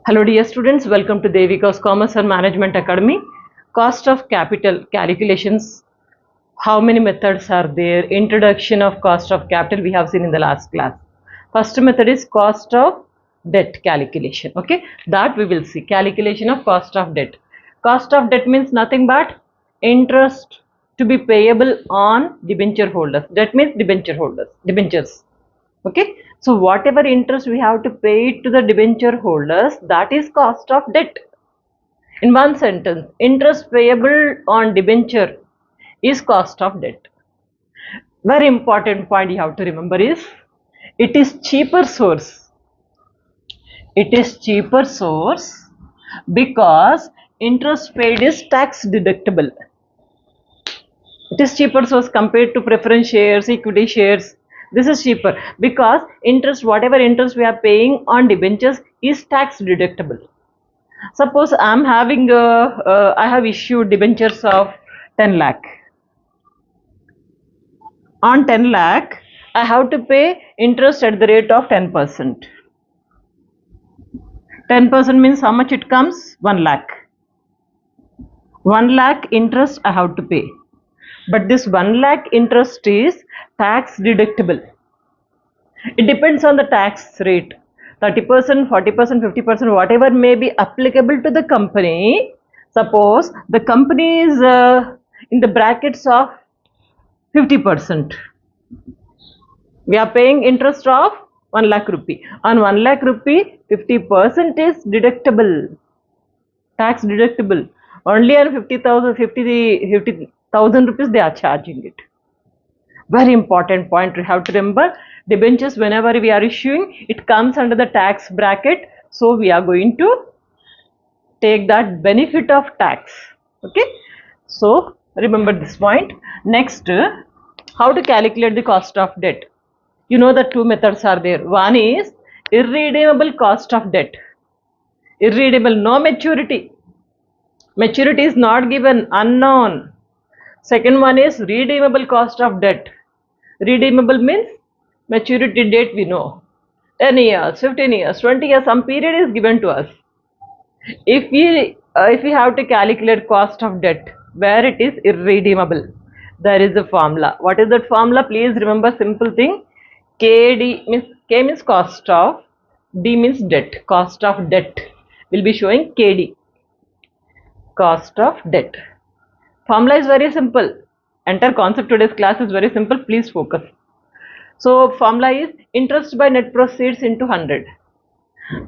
Hello dear students, welcome to Devika's Commerce and Management Academy. Cost of capital calculations. How many methods are there? Introduction of cost of capital we have seen in the last class. First method is cost of debt calculation. Okay, that we will see. Calculation of cost of debt. Cost of debt means nothing but interest to be payable on debenture holders. Debt means debenture holders, debentures. Okay, so whatever interest we have to pay to the debenture holders, that is cost of debt. In one sentence, interest payable on debenture is cost of debt. Very important point you have to remember is it is cheaper source. It is cheaper source because interest paid is tax deductible. It is cheaper source compared to preference shares, equity shares. This is cheaper because interest, whatever interest we are paying on debentures is tax deductible. Suppose I have issued debentures of 10 lakh. On 10 lakh, I have to pay interest at the rate of 10%. 10% means how much it comes? 1 lakh. 1 lakh interest I have to pay. But this 1 lakh interest is tax deductible. It depends on the tax rate. 30%, 40%, 50%, whatever may be applicable to the company. Suppose the company is in the brackets of 50%. We are paying interest of 1 lakh rupee. On 1 lakh rupee, 50% is deductible, tax deductible. Only on 50,000 rupees they are charging it. Very important point you have to remember. Debentures, whenever we are issuing, it comes under the tax bracket. So we are going to take that benefit of tax. Okay. So remember this point. Next, how to calculate the cost of debt. You know the two methods are there. One is irredeemable cost of debt. Irredeemable, no maturity. Maturity is not given, unknown. Second one is redeemable cost of debt. Redeemable means maturity date we know. 10 years, 15 years, 20 years, some period is given to us. If we have to calculate cost of debt, where it is irredeemable, there is a formula. What is that formula? Please remember simple thing. KD means K means cost of, D means debt. Cost of debt will be showing KD. Cost of debt. Formula is very simple. Entire concept today's class is very simple. Please focus. So formula is interest by net proceeds into 100.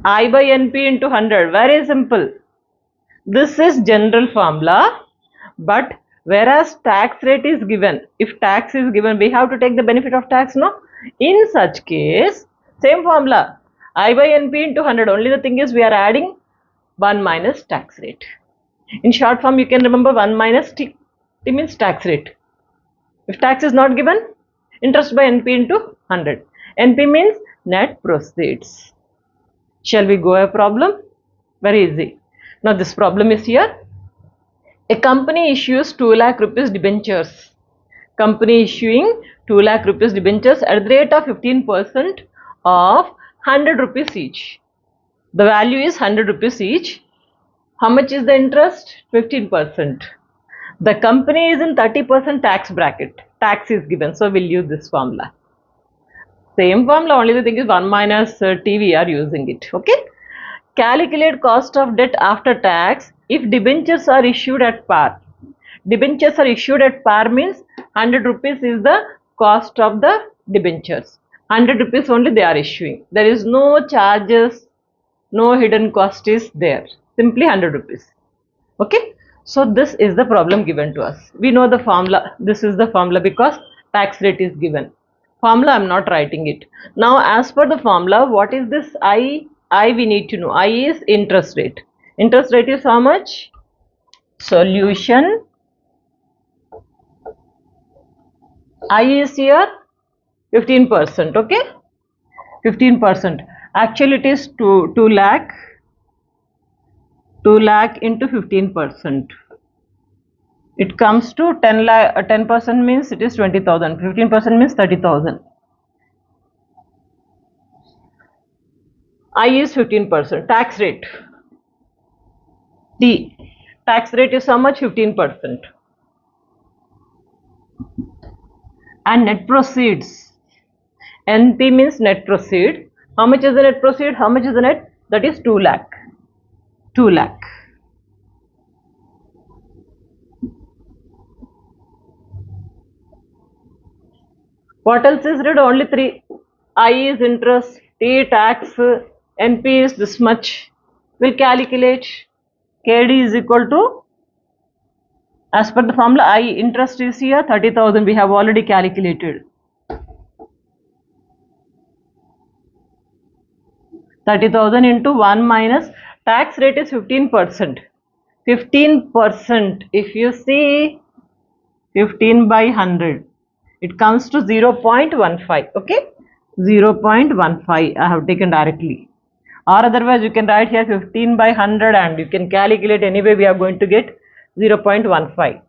I by NP into 100. Very simple. This is general formula. But whereas tax rate is given, if tax is given, we have to take the benefit of tax, no? In such case, same formula. I by NP into 100. Only the thing is we are adding 1 minus tax rate. In short form, you can remember 1 minus T. T means tax rate. If tax is not given, interest by NP into 100. NP means net proceeds. Shall we go a problem? Very easy. Now this problem is here. A company issues 2 lakh rupees debentures. Company issuing 2 lakh rupees debentures at the rate of 15% of 100 rupees each. The value is 100 rupees each. How much is the interest? 15%. The company is in 30% tax bracket. Tax is given. So we'll use this formula. Same formula, only the thing is 1 minus T we are using it. Okay. Calculate cost of debt after tax if debentures are issued at par. Debentures are issued at par means 100 rupees is the cost of the debentures. 100 rupees only they are issuing. There is no charges, no hidden cost is there. Simply 100 rupees. Okay. So this is the problem given to us. We know the formula. This is the formula because tax rate is given. Formula I am not writing it. Now as per the formula, what is this I? I we need to know. I is interest rate. Interest rate is how much? Solution. I is here 15%. Okay. 15%. Actually it is 2 lakh. 2 lakh into 15%. It comes to 10 lakh. 10% means it is 20,000. 15% means 30,000. I is 15%. Tax rate. T. Tax rate is how much? 15%. And net proceeds. NP means net proceed. How much is the net proceed? How much is the net? That is 2 lakh. 2 lakh. What else is read? Only 3. I is interest, T tax, NP is this much. We'll calculate. KD is equal to, as per the formula, I interest is here 30,000. We have already calculated. 30,000 into 1 minus tax rate is 15%. 15%. If you see 15 by 100, it comes to 0.15. Okay, 0.15. I have taken directly. Or otherwise, you can write here 15 by 100 and you can calculate anyway. We are going to get 0.15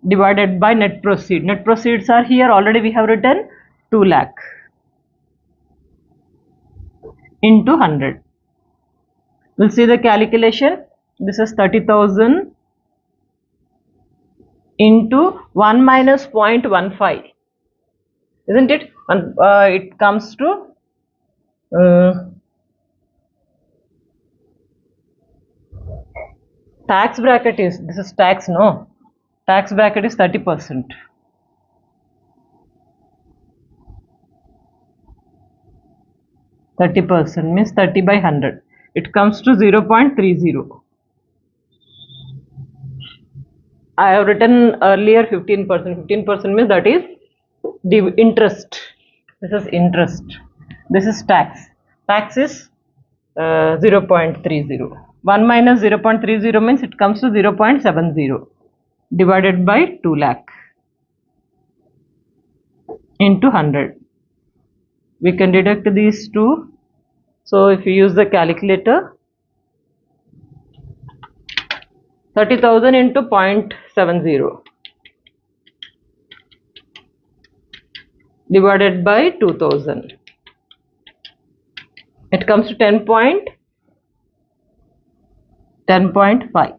divided by net proceed. Net proceeds are here already. We have written 2 lakh into 100. We'll see the calculation. This is 30,000 into 1 minus 0.15. Isn't it? It comes to tax bracket is, this is tax, no? Tax bracket is 30%. 30% means 30 by 100. It comes to 0.30. I have written earlier 15%. 15% means that is the interest. This is interest. This is tax. Tax is 0.30. 1 minus 0.30 means it comes to 0.70 divided by 2 lakh into 100. We can deduct these two. So if you use the calculator, 30,000 into 0.70 divided by 2,000. It comes to 10.5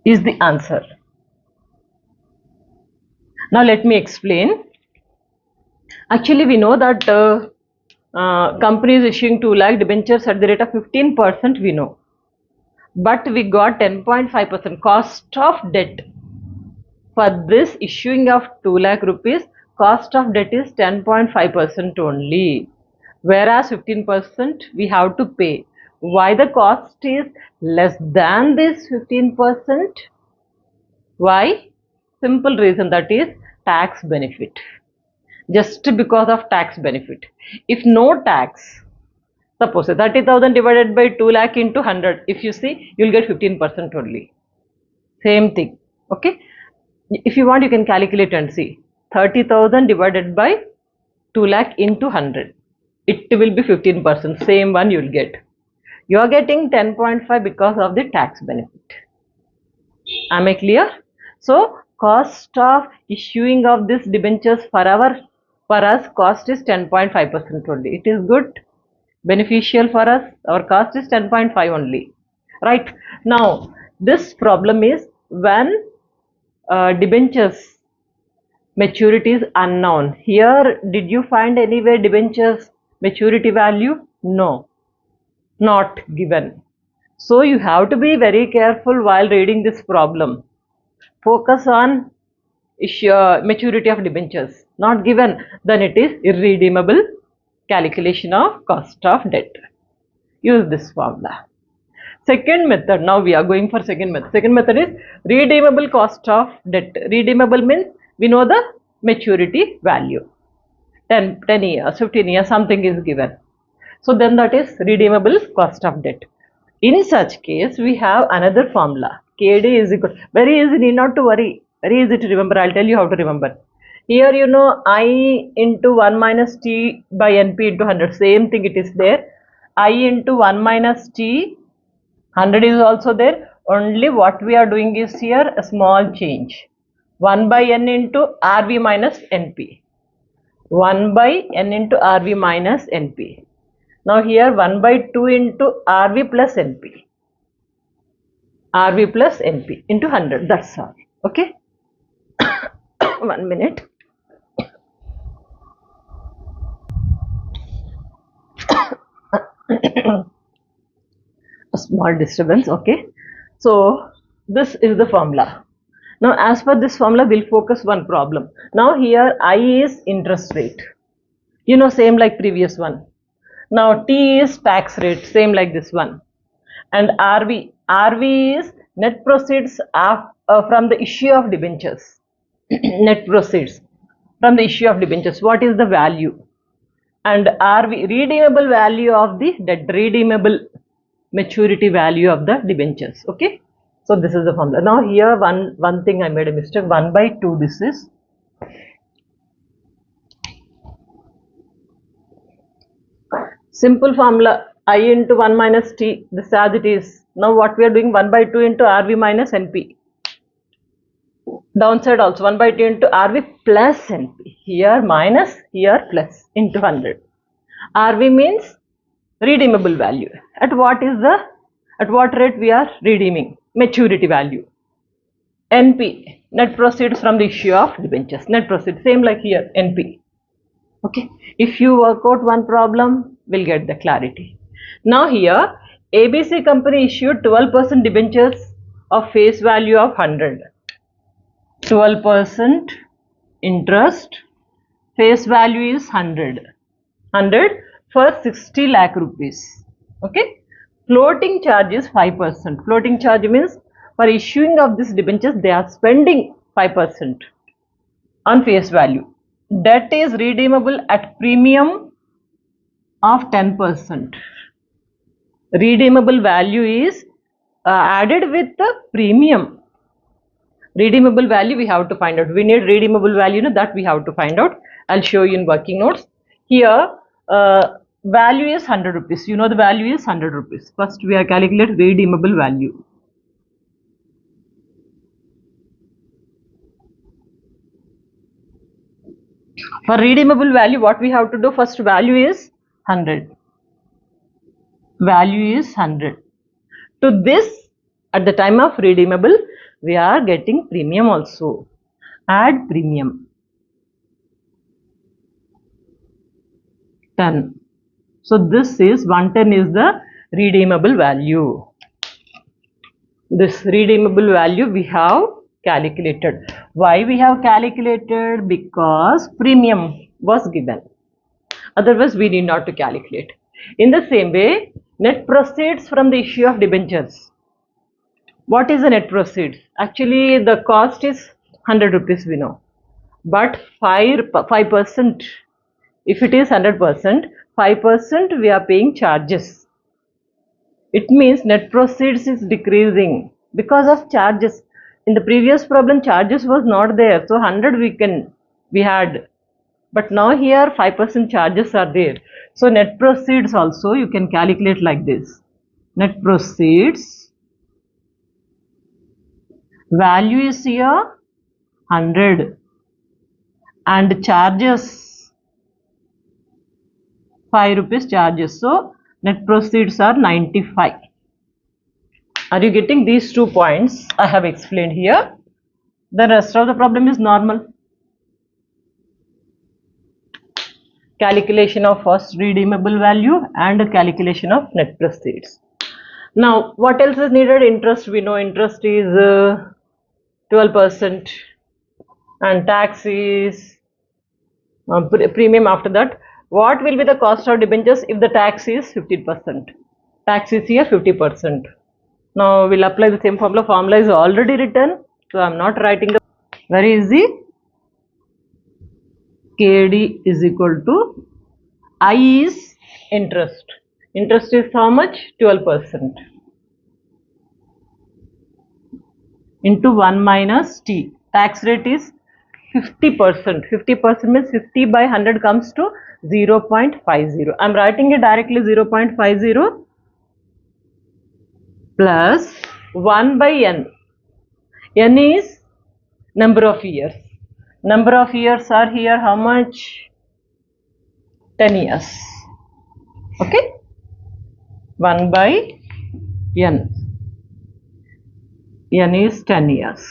is the answer. Now let me explain. Actually, we know that company is issuing 2 lakh debentures at the rate of 15%, we know. But we got 10.5% cost of debt. For this issuing of 2 lakh rupees, cost of debt is 10.5% only. Whereas 15% we have to pay. Why the cost is less than this 15%? Why? Simple reason, that is tax benefit. Just because of tax benefit. If no tax, suppose 30,000 divided by 2 lakh into 100, if you see, you will get 15% only. Same thing. Okay. If you want, you can calculate and see. 30,000 divided by 2 lakh into 100. It will be 15%. Same one you will get. You are getting 10.5 because of the tax benefit. Am I clear? So, cost of issuing of this debentures for us, cost is 10.5% only. It is good, beneficial for us. Our cost is 10.5 only. Right. Now, this problem is when debentures maturity is unknown. Here, did you find anywhere debentures maturity value? No, not given. So you have to be very careful while reading this problem. Focus on maturity of debentures. Not given, then it is irredeemable calculation of cost of debt. Use this formula. Second method, now we are going for second method. Second method is redeemable cost of debt. Redeemable means we know the maturity value. 10 years, 15 years, something is given. So then that is redeemable cost of debt. In such case, we have another formula. KD is equal, very easy, need not to worry. Very easy to remember. I'll tell you how to remember. Here you know I into 1 minus T by NP into 100. Same thing it is there. I into 1 minus T, 100 is also there. Only what we are doing is here a small change. 1 by N into RV minus NP. 1 by N into RV minus NP. Now here 1 by 2 into RV plus NP. RV plus NP into 100. That's all. Okay. 1 minute. A small disturbance. Okay. So this is the formula. Now as per this formula, we'll focus one problem. Now here I is interest rate. You know, same like previous one. Now T is tax rate, same like this one. And RV is net proceeds from the issue of debentures. Net proceeds from the issue of debentures. What is the value? And RV, redeemable value of the debt, redeemable maturity value of the debentures. Okay. So this is the formula. Now here one thing I made a mistake. 1 by 2 this is. Simple formula, I into 1 minus T, this as it is. Now what we are doing, 1 by 2 into RV minus NP. Downside also 1 by 2 into RV plus NP. Here minus, here plus into 100. RV means redeemable value. At what rate we are redeeming? Maturity value. NP, net proceeds from the issue of debentures. Net proceeds, same like here, NP. Okay, if you work out one problem, we'll get the clarity. Now here, ABC company issued 12% debentures of face value of 100. 12% interest, face value is 100. 100 for 60 lakh rupees. Okay, floating charge is 5%. Floating charge means for issuing of this debentures, they are spending 5% on face value. Debt is redeemable at premium of 10%. Redeemable value is added with the premium. Redeemable value we have to find out. We need redeemable value, that we have to find out. I'll show you in working notes. Here, value is 100 rupees. You know the value is 100 rupees. First, we are calculating redeemable value. For redeemable value, what we have to do? First, value is 100. Value is 100. To this, at the time of redeemable, we are getting premium also. Add premium. 10. So this is 110 is the redeemable value. This redeemable value we have calculated. Why we have calculated? Because premium was given. Otherwise, we need not to calculate. In the same way, net proceeds from the issue of debentures. What is the net proceeds? Actually, the cost is 100 rupees, we know. But 5%, if it is 100%, 5% we are paying charges. It means net proceeds is decreasing because of charges. In the previous problem, charges was not there. So 100 we had. But now here 5% charges are there. So net proceeds also you can calculate like this. Net proceeds value is here 100 and charges 5 rupees charges. So net proceeds are 95. Are you getting these 2 points I have explained here? The rest of the problem is normal. Calculation of first redeemable value and calculation of net proceeds. Now, what else is needed? Interest. We know interest is 12% and tax is premium after that. What will be the cost of debentures if the tax is 50%? Tax is here 50%. Now, we'll apply the same formula. Formula is already written, so I am not writing the very easy. KD is equal to I is interest. Interest is how much? 12% into 1 minus T. Tax rate is 50%. 50% means 50 by 100 comes to 0.50. I am writing it directly 0.50 plus 1 by N. N is number of years. Number of years are here how much? 10 years. Okay. 1 by N. N is 10 years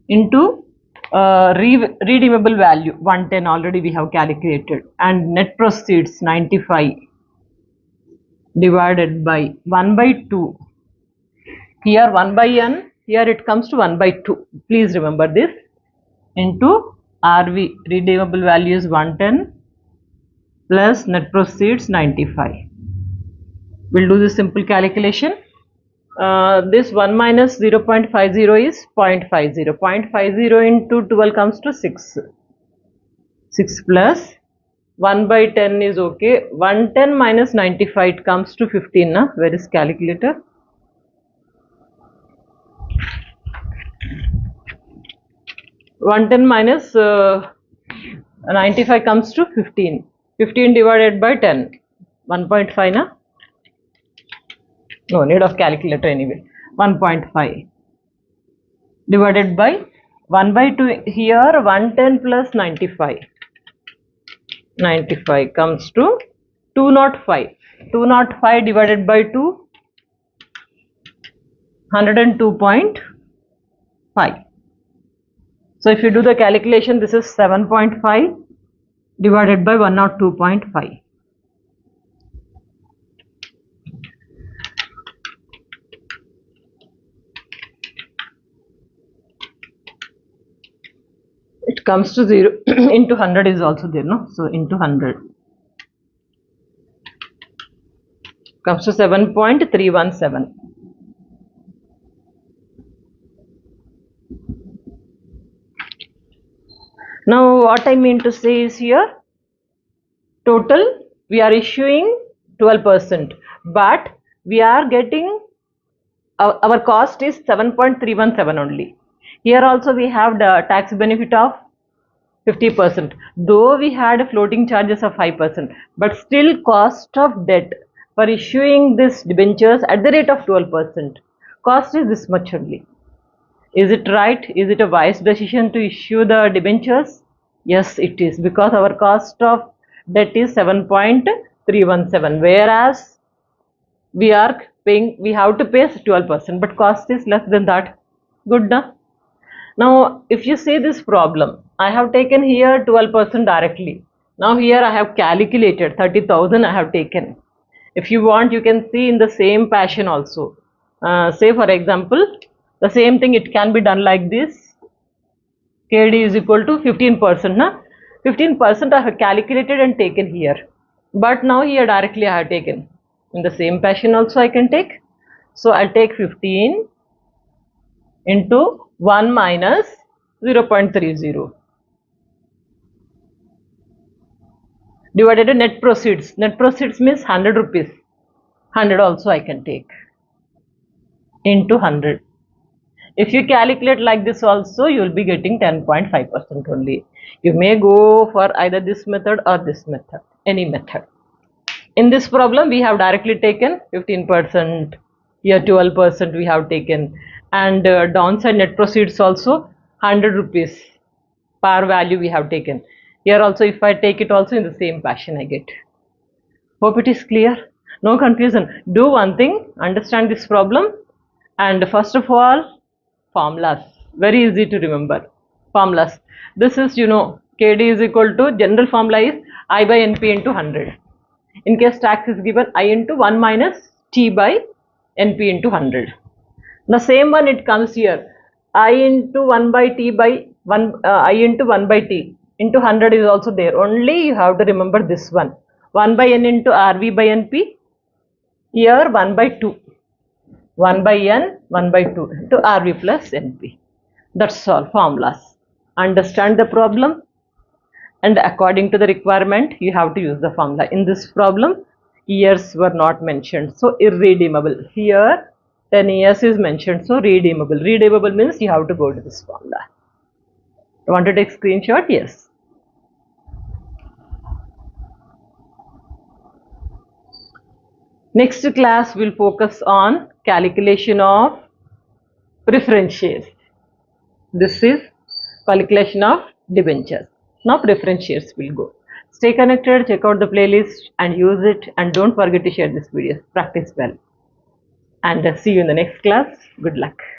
into redeemable value 110 already we have calculated, and net proceeds 95 divided by 1 by 2. Here 1 by n, here it comes to 1 by 2. Please remember this, into RV, redeemable value is 110 plus net proceeds 95. We'll do this simple calculation. This 1 minus 0.50 is 0.50. 0.50 into 12 comes to 6. 6 plus 1 by 10 is okay. 110 minus 95 it comes to 15. Na? Where is calculator? One 10 minus 95 comes to 15. 15 divided by 10. 1.5 na? No need of calculator anyway. 1.5 divided by 1 by 2. Here 110 plus 95. 95 comes to 205. 205 divided by 2. 102.5. So if you do the calculation, this is 7.5 divided by 102.5. It comes to 0 into 100 is also there, no? So into 100 comes to 7.317. Now what I mean to say is here, total we are issuing 12%, but we are getting our cost is 7.317 only. Here also we have the tax benefit of 50%, though we had floating charges of 5%, but still cost of debt for issuing this debentures at the rate of 12%, cost is this much only. Is it right? Is it a wise decision to issue the debentures? Yes, it is, because our cost of debt is 7.317, whereas we are paying, we have to pay 12%, but cost is less than that. Good, na? Now, if you see this problem, I have taken here 12% directly. Now here I have calculated 30,000 I have taken. If you want, you can see in the same fashion also. Say for example, the same thing it can be done like this. KD is equal to 15%. Na? 15% I have calculated and taken here. But now here directly I have taken. In the same fashion also I can take. So I'll take 15 into 1 minus 0.30 divided by net proceeds. Net proceeds means 100 rupees. 100 also I can take into 100. If you calculate like this also, you will be getting 10.5% only. You may go for either this method or this method, any method. In this problem, we have directly taken 15%, here 12% we have taken, and downside net proceeds also 100 rupees par value we have taken. Here also, if I take it also in the same fashion I get. Hope it is clear. No confusion. Do one thing, understand this problem, and first of all, formulas. Very easy to remember. Formulas. This is, you know, KD is equal to, general formula is I by NP into 100. In case tax is given, I into 1 minus T by NP into 100. The same one it comes here. I into 1 by T by 1, I into 1 by T into 100 is also there. Only you have to remember this one. 1 by N into RV by NP. Here 1 by 2. 1 by N, 1 by 2 into RV plus NP. That's all, formulas. Understand the problem, and according to the requirement, you have to use the formula. In this problem, years were not mentioned, so irredeemable. Here, 10 years is mentioned, so redeemable. Redeemable means you have to go to this formula. You want to take screenshot? Yes. Next class will focus on calculation of preference shares. This is calculation of debentures. Now preference shares will go. Stay connected, check out the playlist and use it, and don't forget to share this video. Practice well. And see you in the next class. Good luck.